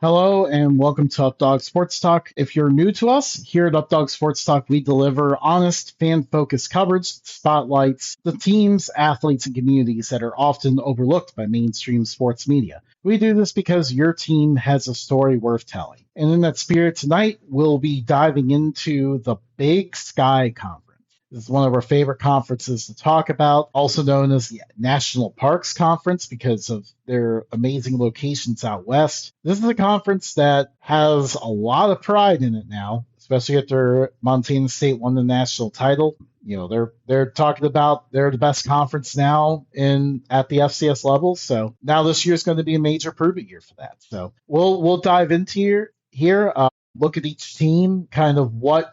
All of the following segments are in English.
Hello and welcome to Updog Sports Talk. If you're new to us, here at Updog Sports Talk, we deliver honest, fan-focused coverage that spotlights the teams, athletes, and communities that are often overlooked by mainstream sports media. We do this because your team has a story worth telling. And in that spirit, tonight, we'll be diving into the Big Sky Conference. This is one of our favorite conferences to talk about, also known as the National Parks Conference because of their amazing locations out west. This is a conference that has a lot of pride in it now, especially after Montana State won the national title. You know, they're talking about they're the best conference now in at the FCS level. So now this year is going to be a major proving year for that. So we'll dive into here. Look at each team, kind of what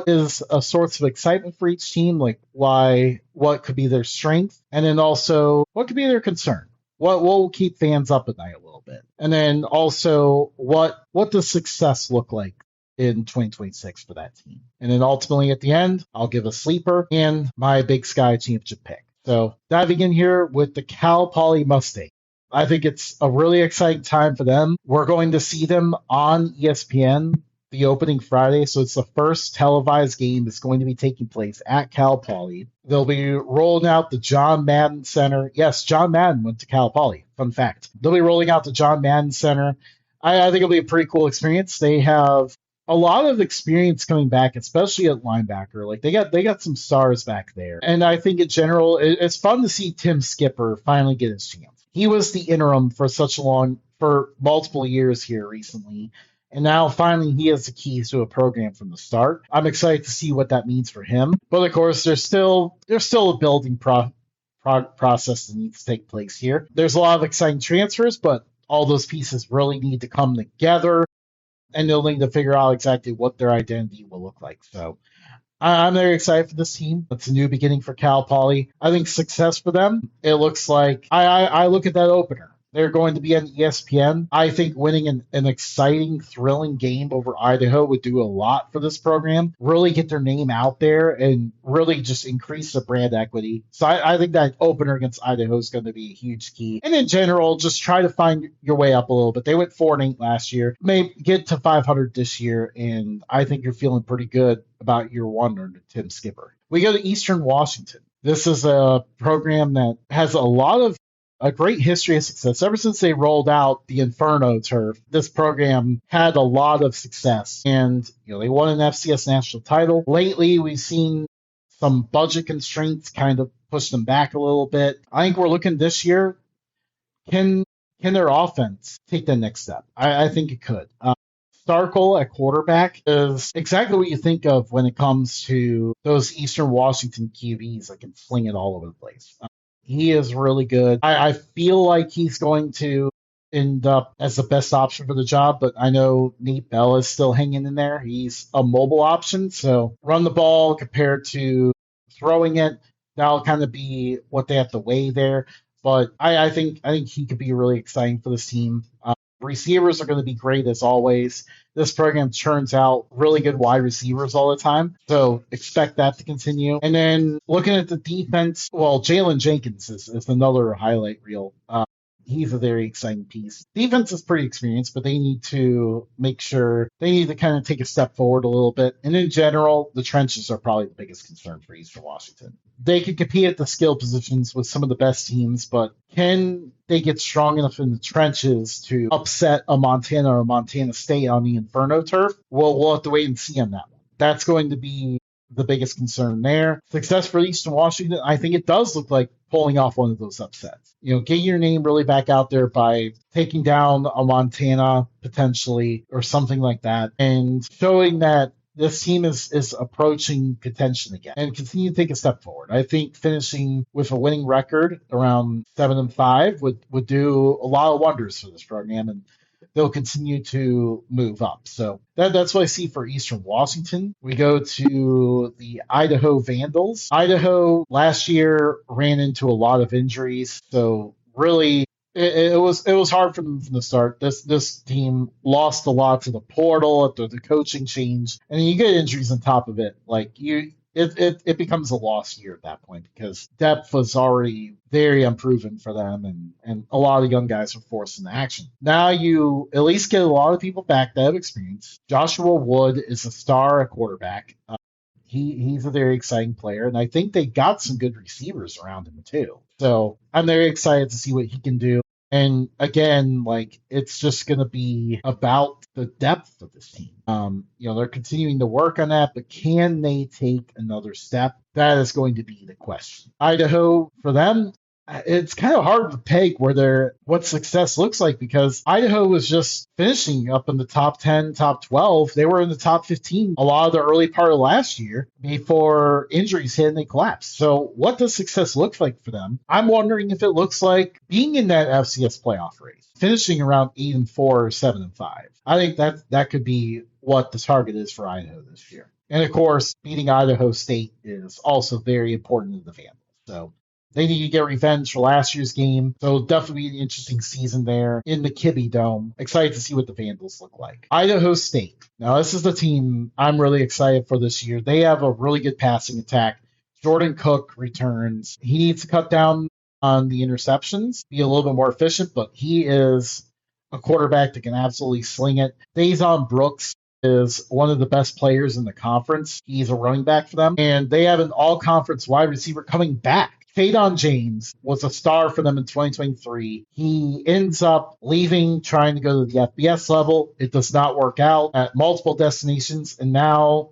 is a source of excitement for each team, like what could be their strength, and then also what could be their concern. What will keep fans up at night a little bit, and then also what does success look like in 2026 for that team, and then ultimately at the end, I'll give a sleeper and my Big Sky championship pick. So diving in here with the Cal Poly Mustangs. I think it's a really exciting time for them. We're going to see them on ESPN the opening Friday, so it's the first televised game that's going to be taking place at Cal Poly. They'll be rolling out the John Madden Center. Yes, John Madden went to Cal Poly. Fun fact. They'll be rolling out the John Madden Center. I think it'll be a pretty cool experience. They have a lot of experience coming back, especially at linebacker. Like they got some stars back there, and I think in general, it's fun to see Tim Skipper finally get his chance. He was the interim for multiple years here recently, and now finally he has the keys to a program from the start. I'm excited to see what that means for him. But of course, there's still a building process that needs to take place here. There's a lot of exciting transfers, but all those pieces really need to come together, and they'll need to figure out exactly what their identity will look like. So I'm very excited for this team. It's a new beginning for Cal Poly. I think success for them, it looks like, I look at that opener. They're going to be on ESPN. I think winning an exciting, thrilling game over Idaho would do a lot for this program, really get their name out there and really just increase the brand equity. So I think that opener against Idaho is going to be a huge key. And in general, just try to find your way up a little bit. They went 4-8 last year, may get to 500 this year, and I think you're feeling pretty good about year one under Tim Skipper. We go to Eastern Washington. This is a program that has a great history of success. Ever since they rolled out the Inferno turf, this program had a lot of success. And, they won an FCS national title. Lately, we've seen some budget constraints kind of push them back a little bit. I think we're looking this year, can their offense take the next step? I think it could. Starkle at quarterback is exactly what you think of when it comes to those Eastern Washington QBs that can fling it all over the place. He is really good. I feel like he's going to end up as the best option for the job, but I know Nate Bell is still hanging in there. He's a mobile option, so run the ball compared to throwing it, that'll kind of be what they have to weigh there. But I think he could be really exciting for this team. Receivers are going to be great as always. This program churns out really good wide receivers all the time, so expect that to continue. And then looking at the defense, well, Jalen Jenkins is another highlight reel. He's a very exciting piece. Defense is pretty experienced, but they need to kind of take a step forward a little bit. And in general, the trenches are probably the biggest concern for Eastern Washington. They can compete at the skill positions with some of the best teams, but can they get strong enough in the trenches to upset a Montana or Montana State on the Inferno turf? We'll have to wait and see on that one. That's going to be the biggest concern there. Success for Eastern Washington, I think it does look like pulling off one of those upsets. Get your name really back out there by taking down a Montana potentially or something like that and showing that this team is approaching contention again and continue to take a step forward. I think finishing with a winning record around 7-5 would do a lot of wonders for this program, and they'll continue to move up. So that's what I see for Eastern Washington. We go to the Idaho Vandals. Idaho last year ran into a lot of injuries, so really it was hard for them from the start. This team lost a lot to the portal after the coaching change, and then you get injuries on top of it. Like it becomes a lost year at that point because depth was already very unproven for them, and a lot of young guys were forced into action. Now you at least get a lot of people back that have experience. Joshua Wood is a star at quarterback. He's a very exciting player, and I think they got some good receivers around him too. So I'm very excited to see what he can do. And again, like it's just going to be about the depth of this team. They're continuing to work on that, but can they take another step? That is going to be the question. Idaho, for them, it's kind of hard to peg what success looks like because Idaho was just finishing up in the top 10, top 12. They were in the top 15 a lot of the early part of last year before injuries hit and they collapsed. So what does success look like for them? I'm wondering if it looks like being in that FCS playoff race, finishing around 8-4 or 7-5. I think that could be what the target is for Idaho this year. And of course, beating Idaho State is also very important to the Vandals. So they need to get revenge for last year's game. So definitely an interesting season there in the Kibbe Dome. Excited to see what the Vandals look like. Idaho State. Now, this is the team I'm really excited for this year. They have a really good passing attack. Jordan Cook returns. He needs to cut down on the interceptions, be a little bit more efficient, but he is a quarterback that can absolutely sling it. Faison Brooks is one of the best players in the conference. He's a running back for them. And they have an all-conference wide receiver coming back. Fadon James was a star for them in 2023. He ends up leaving, trying to go to the FBS level. It does not work out at multiple destinations. And now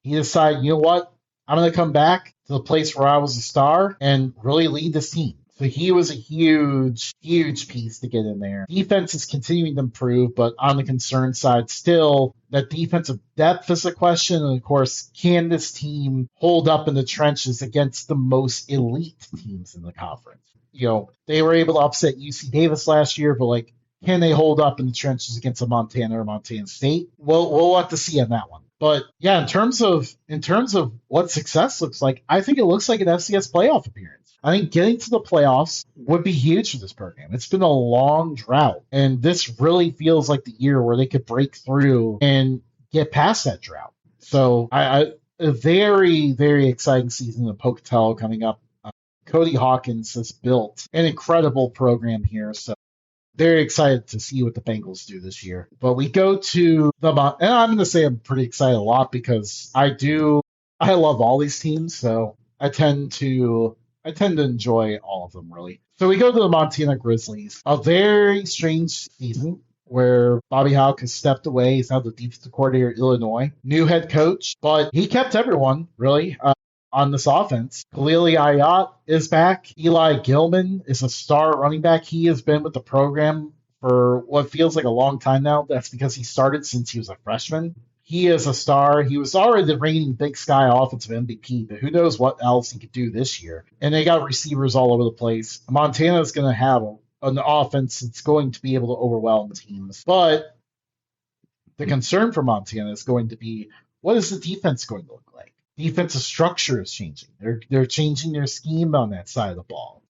he decided, you know what? I'm going to come back to the place where I was a star and really lead this team. So he was a huge, huge piece to get in there. Defense is continuing to improve, but on the concern side, still, that defensive depth is a question. And of course, can this team hold up in the trenches against the most elite teams in the conference? They were able to upset UC Davis last year, but can they hold up in the trenches against a Montana or Montana State? We'll have to see on that one. But yeah, in terms of what success looks like, I think it looks like an FCS playoff appearance. I think getting to the playoffs would be huge for this program. It's been a long drought, and this really feels like the year where they could break through and get past that drought. So a very, very exciting season of Pocatello coming up. Cody Hawkins has built an incredible program here, so very excited to see what the Bengals do this year. But we go to and I'm going to say I'm pretty excited a lot because I love all these teams, so I tend to enjoy all of them, really. So we go to the Montana Grizzlies. A very strange season where Bobby Hauck has stepped away. He's now the defensive coordinator at Illinois. New head coach, but he kept everyone, really, on this offense. Khalil Ayat is back. Eli Gilman is a star running back. He has been with the program for what feels like a long time now. That's because he started since he was a freshman. He is a star. He was already the reigning Big Sky offensive MVP, but who knows what else he could do this year. And they got receivers all over the place. Montana is going to have an offense that's going to be able to overwhelm teams. But the concern for Montana is going to be, what is the defense going to look like? Defensive structure is changing. They're changing their scheme on that side of the ball.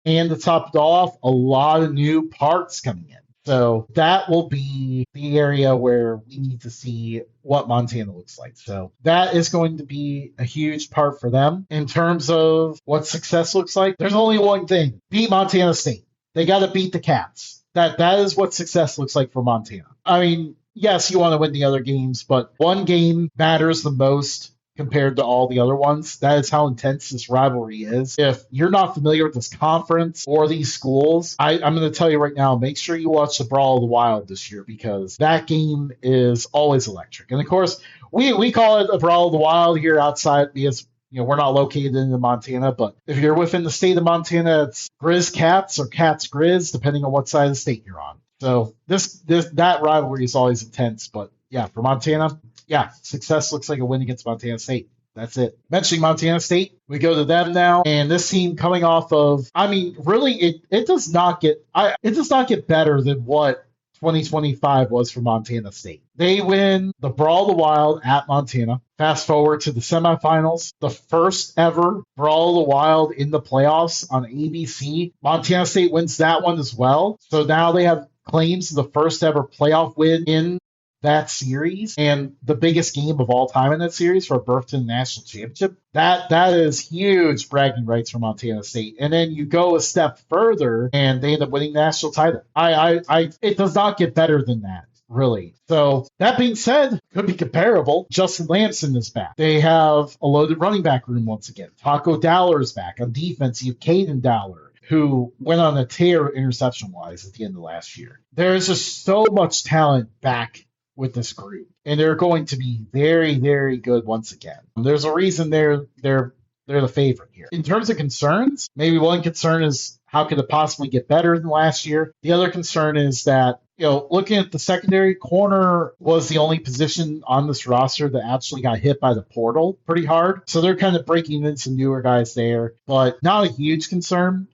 And to top it all off, a lot of new parts coming in. So that will be the area where we need to see what Montana looks like. So that is going to be a huge part for them. In terms of what success looks like, there's only one thing. Beat Montana State. They got to beat the Cats. That is what success looks like for Montana. I mean, yes, you want to win the other games, but one game matters the most compared to all the other ones. That is how intense this rivalry is. If you're not familiar with this conference or these schools, I'm going to tell you right now, make sure you watch the Brawl of the Wild this year because that game is always electric. And of course, we call it a Brawl of the Wild here outside because we're not located in Montana, but if you're within the state of Montana, it's Grizz Cats or Cats Grizz, depending on what side of the state you're on. So that rivalry is always intense, but yeah, for Montana, yeah, success looks like a win against Montana State. That's it. Mentioning Montana State, we go to them now, and this team coming off of, I mean, really, it does not get better than what 2025 was for Montana State. They win the Brawl of the Wild at Montana. Fast forward to the semifinals, the first ever Brawl of the Wild in the playoffs on ABC. Montana State wins that one as well. So now they have claims to the first ever playoff win in that series and the biggest game of all time in that series for a berth to the national championship, that is huge bragging rights for Montana State. And then you go a step further and they end up winning the national title. It does not get better than that, really. So that being said, could be comparable. Justin Lamson is back. They have a loaded running back room once again. Taco Dowler is back. On defense, you have Caden Dowler, who went on a tear interception-wise at the end of last year. There's just so much talent back with this group, and they're going to be very, very good once again. There's a reason they're the favorite here. In terms of concerns, maybe one concern is how could it possibly get better than last year? The other concern is that, looking at the secondary, corner was the only position on this roster that actually got hit by the portal pretty hard. So they're kind of breaking in some newer guys there, but not a huge concern.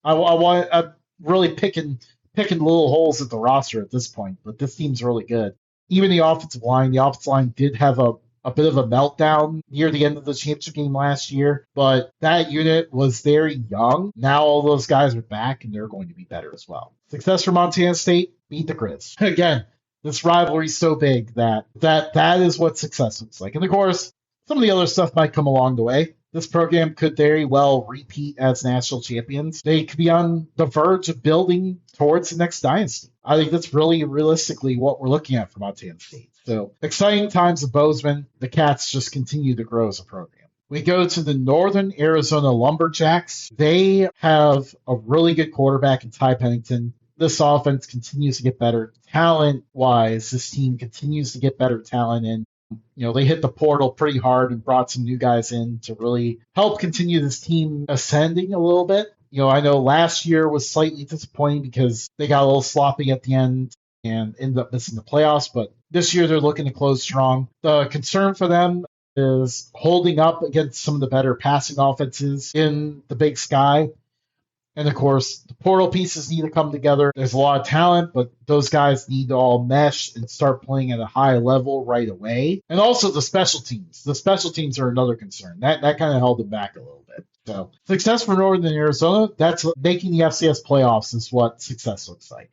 I'm really picking little holes at the roster at this point, but this team's really good. Even the offensive line did have a bit of a meltdown near the end of the championship game last year, but that unit was very young. Now all those guys are back, and they're going to be better as well. Success for Montana State, beat the Grizz. Again, this rivalry is so big that is what success looks like. And of course, some of the other stuff might come along the way. This program could very well repeat as national champions. They could be on the verge of building towards the next dynasty. I think that's really realistically what we're looking at for Montana State. So exciting times at Bozeman. The Cats just continue to grow as a program. We go to the Northern Arizona Lumberjacks. They have a really good quarterback in Ty Pennington. This offense continues to get better. Talent-wise, this team continues to get better talent in. They hit the portal pretty hard and brought some new guys in to really help continue this team ascending a little bit. I know last year was slightly disappointing because they got a little sloppy at the end and ended up missing the playoffs, but this year they're looking to close strong. The concern for them is holding up against some of the better passing offenses in the Big Sky. And, of course, the portal pieces need to come together. There's a lot of talent, but those guys need to all mesh and start playing at a high level right away. And also the special teams. The special teams are another concern. That kind of held them back a little bit. So success for Northern Arizona, that's making the FCS playoffs is what success looks like.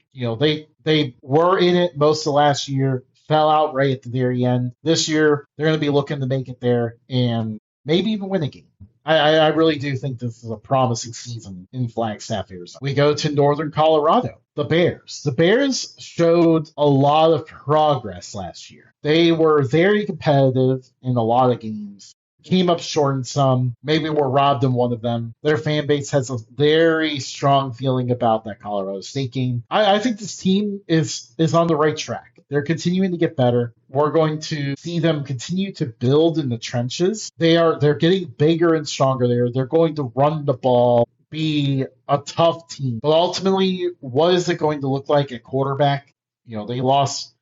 They were in it most of last year, fell out right at the very end. This year, they're going to be looking to make it there and maybe even win a game. I really do think this is a promising season in Flagstaff, Arizona. We go to Northern Colorado, the Bears. The Bears showed a lot of progress last year. They were very competitive in a lot of games, came up short in some, maybe were robbed in one of them. Their fan base has a very strong feeling about that Colorado State game. I think this team is on the right track. They're continuing to get better. We're going to see them continue to build in the trenches. They're getting bigger and stronger. They're going to run the ball, be a tough team. But ultimately, what is it going to look like at quarterback? They lost,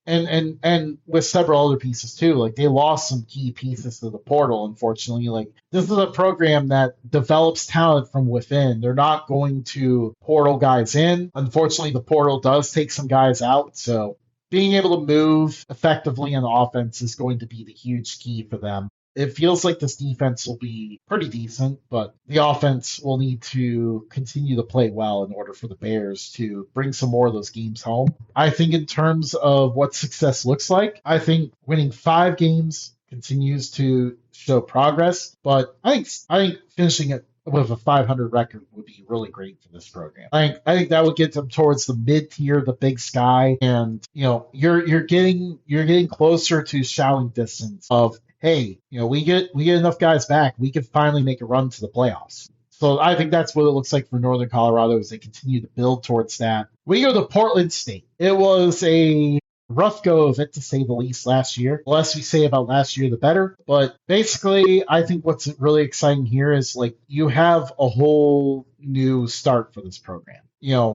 and with several other pieces too. Like they lost some key pieces to the portal, unfortunately. Like this is a program that develops talent from within. They're not going to portal guys in. Unfortunately, the portal does take some guys out, so being able to move effectively in offense is going to be the huge key for them. It feels like this defense will be pretty decent, but the offense will need to continue to play well in order for the Bears to bring some more of those games home. I think in terms of what success looks like, I think winning 5 games continues to show progress, but I think finishing it with a 500 record would be really great for this program. I think that would get them towards the mid-tier, the Big Sky, and you're getting closer to shouting distance of, hey, we get enough guys back, we can finally make a run to the playoffs. So I think that's what it looks like for Northern Colorado as they continue to build towards that. We go to Portland State. It was a rough go of it, to say the least, last year. The less we say about last year, the better. But basically, I think what's really exciting here is like you have a whole new start for this program.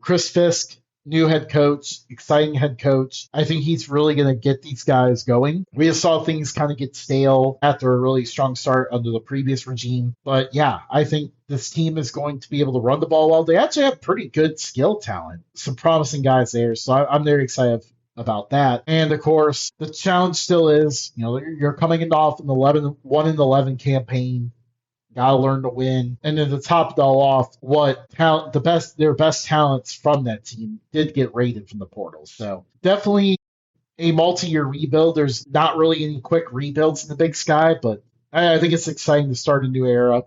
Chris Fisk, new head coach, exciting head coach. I think he's really going to get these guys going. We just saw things kind of get stale after a really strong start under the previous regime. But yeah, I think this team is going to be able to run the ball well. They actually have pretty good skill talent, some promising guys there. So I'm very excited about that. And of course, the challenge still is, you're coming off an 1-11 campaign. Got to learn to win. And then to top it all off, their best talents from that team did get rated from the portal. So definitely a multi-year rebuild. There's not really any quick rebuilds in the Big Sky, but I think it's exciting to start a new era.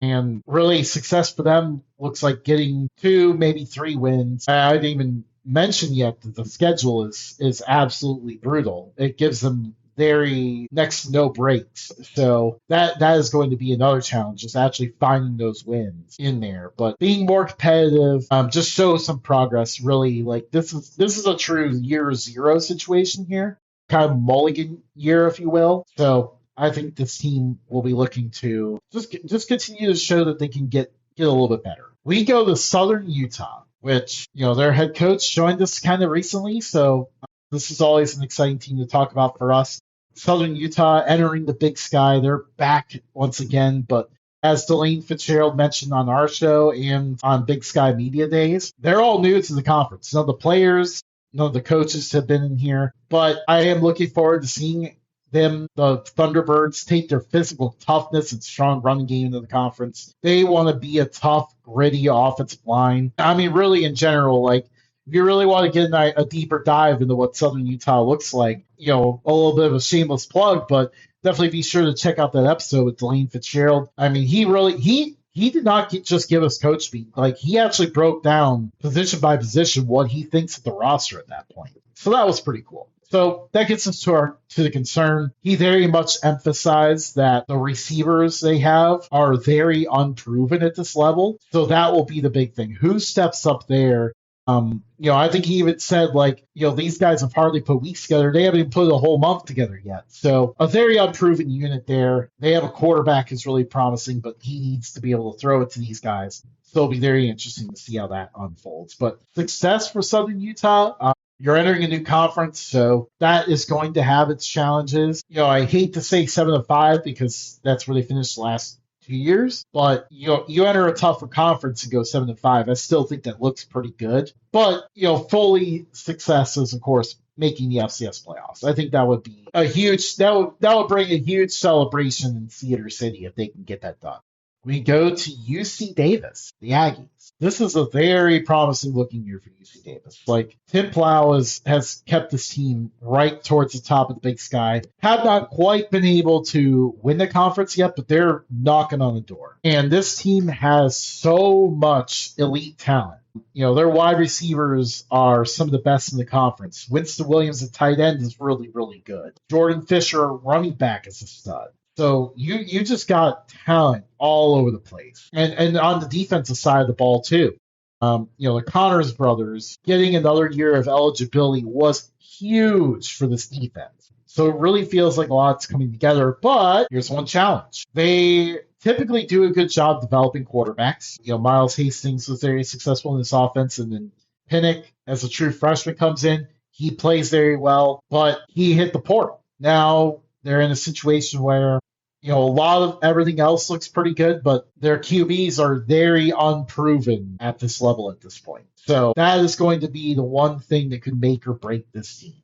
And really, success for them looks like getting 2, maybe 3 wins. I didn't even mention yet that the schedule is absolutely brutal. It gives them very next to no breaks. So that is going to be another challenge, is actually finding those wins in there. But being more competitive, just shows some progress. Really, like this is a true year zero situation here, kind of mulligan year, if you will. So I think this team will be looking to just continue to show that they can get a little bit better. We go to Southern Utah, which, their head coach joined us kind of recently, so this is always an exciting team to talk about for us. Southern Utah entering the Big Sky. They're back once again, but as Delane Fitzgerald mentioned on our show and on Big Sky Media Days, they're all new to the conference. None of the players, none of the coaches have been in here, but I am looking forward to seeing them, the Thunderbirds, take their physical toughness and strong running game into the conference. They want to be a tough, gritty offensive line. I mean, really, in general, like, if you really want to get a deeper dive into what Southern Utah looks like, a little bit of a shameless plug, but definitely be sure to check out that episode with Delane Fitzgerald. I mean, he did not just give us coach speak. Like, he actually broke down position by position what he thinks of the roster at that point. So that was pretty cool. So that gets us to the concern. He very much emphasized that the receivers they have are very unproven at this level. So that will be the big thing. Who steps up there? I think he even said, like, these guys have hardly put weeks together. They haven't even put a whole month together yet. So a very unproven unit there. They have a quarterback who's really promising, but he needs to be able to throw it to these guys. So it'll be very interesting to see how that unfolds. But success for Southern Utah. You're entering a new conference, so that is going to have its challenges. I hate to say 7-5 because that's where they finished the last 2 years, but you enter a tougher conference and go 7-5. I still think that looks pretty good. But fully success is, of course, making the FCS playoffs. I think that would be a huge that would bring a huge celebration in Theater City if they can get that done. We go to UC Davis, the Aggies. This is a very promising looking year for UC Davis. Like, Tim Plow has kept this team right towards the top of the Big Sky. Have not quite been able to win the conference yet, but they're knocking on the door. And this team has so much elite talent. Their wide receivers are some of the best in the conference. Winston Williams at tight end is really, really good. Jordan Fisher, running back, is a stud. So you just got talent all over the place. And on the defensive side of the ball, too. The Connors brothers getting another year of eligibility was huge for this defense. So it really feels like a lot's coming together. But here's one challenge. They typically do a good job developing quarterbacks. Miles Hastings was very successful in this offense, and then Pinnock, as a true freshman, comes in. He plays very well, but he hit the portal. Now they're in a situation where a lot of everything else looks pretty good, but their QBs are very unproven at this level at this point. So that is going to be the one thing that could make or break this team.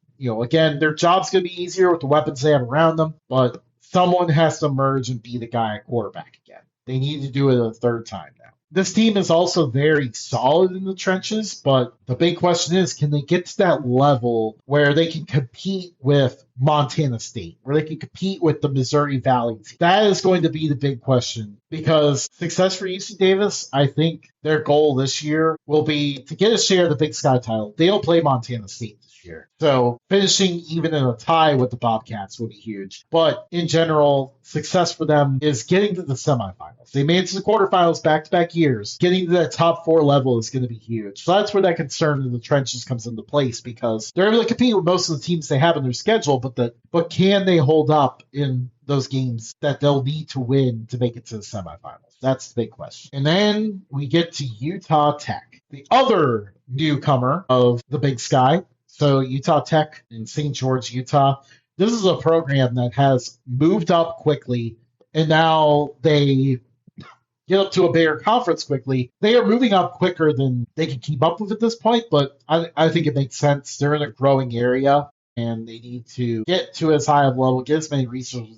Again, their job's going to be easier with the weapons they have around them, but someone has to emerge and be the guy at quarterback again. They need to do it a third time now. This team is also very solid in the trenches, but the big question is, can they get to that level where they can compete with Montana State, where they can compete with the Missouri Valley team? That is going to be the big question, because success for UC Davis, I think their goal this year will be to get a share of the Big Sky title. They don't play Montana State this year. So finishing even in a tie with the Bobcats would be huge. But in general, success for them is getting to the semifinals. They made it to the quarterfinals back-to-back years. Getting to that top 4 level is going to be huge. So that's where that concern in the trenches comes into place, because they're able to compete with most of the teams they have in their schedule, but can they hold up in those games that they'll need to win to make it to the semifinals? That's the big question. And then we get to Utah Tech, the other newcomer of the Big Sky. So Utah Tech in St. George, Utah. This is a program that has moved up quickly, and now they get up to a bigger conference quickly. They are moving up quicker than they can keep up with at this point, but I think it makes sense. They're in a growing area. and they need to get to as high of a level, get as many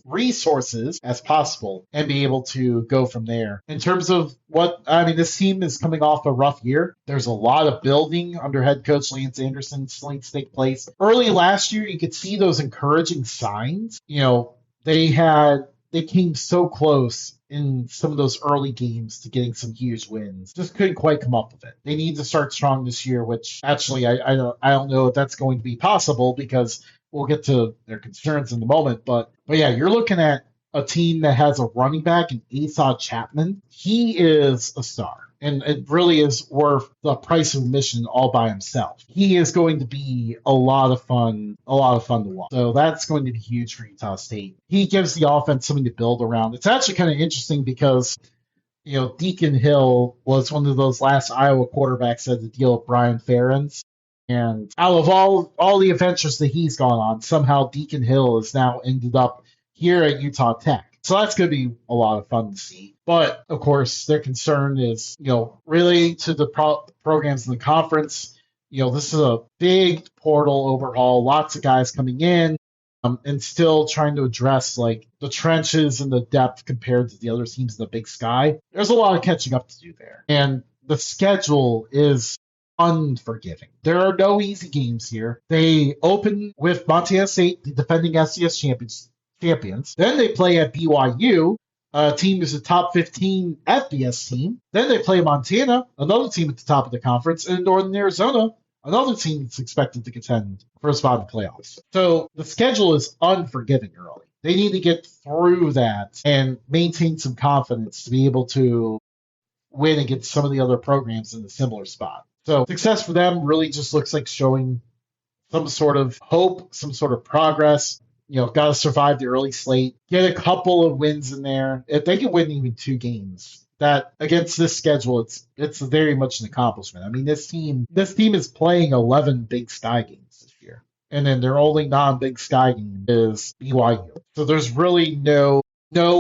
resources as possible, and be able to go from there. In terms of this team is coming off a rough year. There's a lot of building under head coach Lance Anderson still take place. Early last year, you could see those encouraging signs. They came so close in some of those early games to getting some huge wins. Just couldn't quite come up with it. They need to start strong this year, which actually I don't know if that's going to be possible because we'll get to their concerns in a moment. But yeah, you're looking at a team that has a running back in Asa Chapman. He is a star. And it really is worth the price of admission all by himself. He is going to be a lot of fun to watch. So that's going to be huge for Utah State. He gives the offense something to build around. It's actually kind of interesting because, Deacon Hill was one of those last Iowa quarterbacks that had to deal with Brian Ferentz. And out of all the adventures that he's gone on, somehow Deacon Hill has now ended up here at Utah Tech. So that's going to be a lot of fun to see. But, of course, their concern is, really to the programs in the conference. This is a big portal overhaul, lots of guys coming in, and still trying to address, the trenches and the depth compared to the other teams in the Big Sky. There's a lot of catching up to do there. And the schedule is unforgiving. There are no easy games here. They open with Montana State, the defending FCS champions. Then they play at BYU, a team who's a top 15 FBS team. Then they play Montana, another team at the top of the conference, and Northern Arizona, another team that's expected to contend for a spot in the playoffs. So the schedule is unforgiving early. They need to get through that and maintain some confidence to be able to win against some of the other programs in a similar spot. So success for them really just looks like showing some sort of hope, some sort of progress. Got to survive the early slate, get a couple of wins in there. If they can win even 2 games, that against this schedule, it's very much an accomplishment. I mean, this team is playing 11 Big Sky games this year, and then their only non-Big Sky game is BYU. So there's really no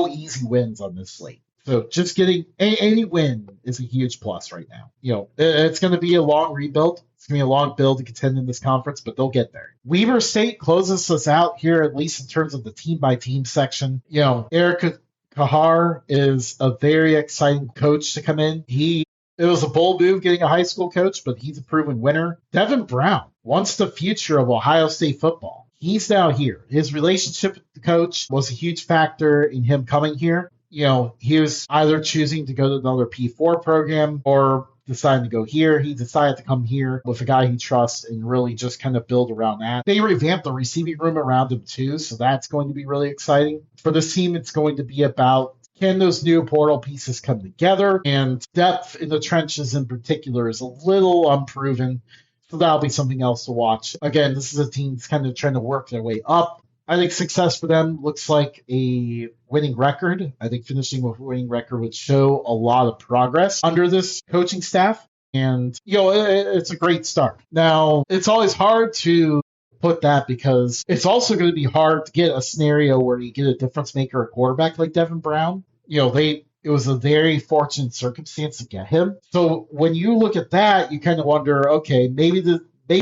easy wins on this slate. So just getting any win is a huge plus right now. It's going to be a long rebuild. It's going to be a long build to contend in this conference, but they'll get there. Weber State closes us out here, at least in terms of the team-by-team section. Eric Kahar is a very exciting coach to come in. It was a bold move getting a high school coach, but he's a proven winner. Devin Brown wants the future of Ohio State football. He's now here. His relationship with the coach was a huge factor in him coming here. He was either choosing to go to another P4 program or deciding to go here. He decided to come here with a guy he trusts and really just kind of build around that. They revamped the receiving room around him too, so that's going to be really exciting. For this team, it's going to be about, can those new portal pieces come together? And depth in the trenches in particular is a little unproven, so that'll be something else to watch. Again, this is a team that's kind of trying to work their way up. I think success for them looks like a winning record. I think finishing with a winning record would show a lot of progress under this coaching staff. And, it's a great start. Now, it's always hard to put that because it's also going to be hard to get a scenario where you get a difference maker, a quarterback like Devin Brown. It was a very fortunate circumstance to get him. So when you look at that, you kind of wonder, okay, maybe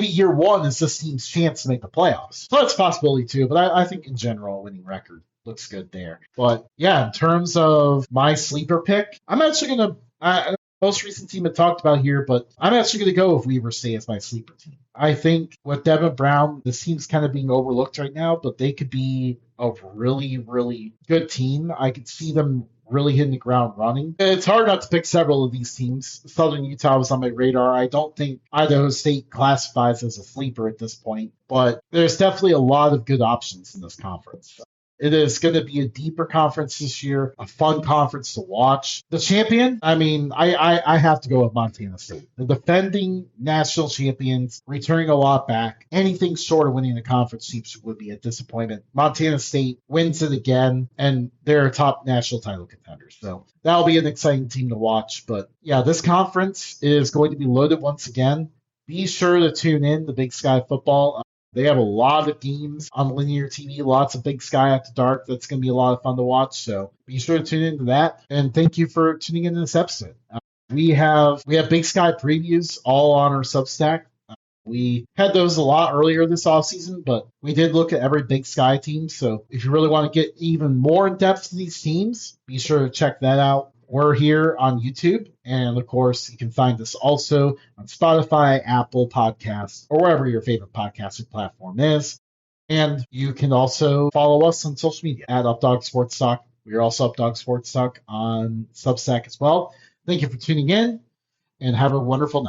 year one is this team's chance to make the playoffs. So that's a possibility too, but I think in general, a winning record looks good there. But yeah, in terms of my sleeper pick, I'm actually going to, most recent team I talked about here, but I'm actually going to go with Weber State as my sleeper team. I think with Devin Brown, this team's kind of being overlooked right now, but they could be a really, really good team. I could see them really hitting the ground running. It's hard not to pick several of these teams. Southern Utah was on my radar. I don't think Idaho State classifies as a sleeper at this point, but there's definitely a lot of good options in this conference. It is going to be a deeper conference this year, a fun conference to watch. The champion, I have to go with Montana State. The defending national champions, returning a lot back. Anything short of winning the conference championship would be a disappointment. Montana State wins it again, and they're a top national title contenders. So that'll be an exciting team to watch. But yeah, this conference is going to be loaded once again. Be sure to tune in to Big Sky Football. They have a lot of games on linear TV, lots of Big Sky After Dark. That's going to be a lot of fun to watch. So be sure to tune into that. And thank you for tuning into this episode. We have Big Sky previews all on our Substack. We had those a lot earlier this offseason, but we did look at every Big Sky team. So if you really want to get even more in depth to these teams, be sure to check that out. We're here on YouTube, and of course, you can find us also on Spotify, Apple Podcasts, or wherever your favorite podcasting platform is. And you can also follow us on social media at Updog Sports Talk. We are also Updog Sports Talk on Substack as well. Thank you for tuning in, and have a wonderful night.